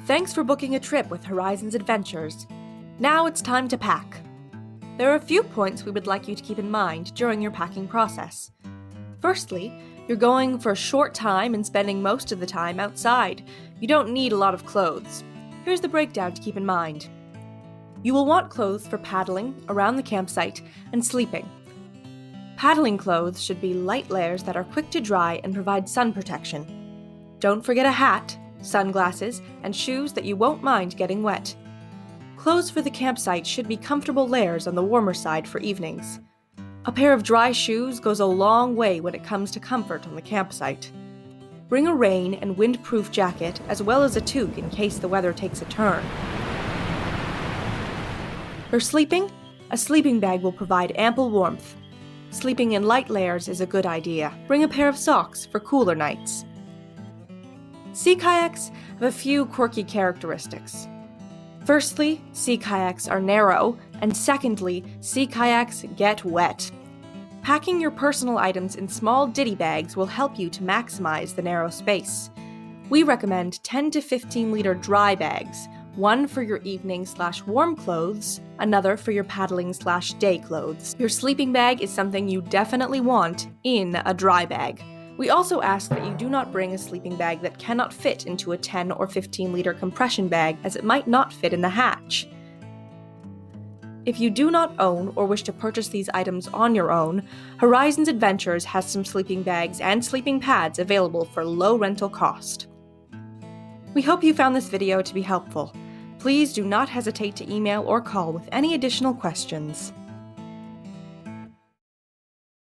Thanks for booking a trip with Horizons Adventures. Now it's time to pack. There are a few points we would like you to keep in mind during your packing process. Firstly, you're going for a short time and spending most of the time outside. You don't need a lot of clothes. Here's the breakdown to keep in mind. You will want clothes for paddling, around the campsite, and sleeping. Paddling clothes should be light layers that are quick to dry and provide sun protection. Don't forget a hat, sunglasses, and shoes that you won't mind getting wet. Clothes for the campsite should be comfortable layers on the warmer side for evenings. A pair of dry shoes goes a long way when it comes to comfort on the campsite. Bring a rain and wind-proof jacket as well as a toque in case the weather takes a turn. For sleeping, a sleeping bag will provide ample warmth. Sleeping in light layers is a good idea. Bring a pair of socks for cooler nights. Sea kayaks have a few quirky characteristics. Firstly, sea kayaks are narrow, and secondly, sea kayaks get wet. Packing your personal items in small ditty bags will help you to maximize the narrow space. We recommend 10 to 15 liter dry bags, one for your evening/warm clothes, another for your paddling/day clothes. Your sleeping bag is something you definitely want in a dry bag. We also ask that you do not bring a sleeping bag that cannot fit into a 10 or 15 liter compression bag, as it might not fit in the hatch. If you do not own or wish to purchase these items on your own, Horizons Adventures has some sleeping bags and sleeping pads available for low rental cost. We hope you found this video to be helpful. Please do not hesitate to email or call with any additional questions.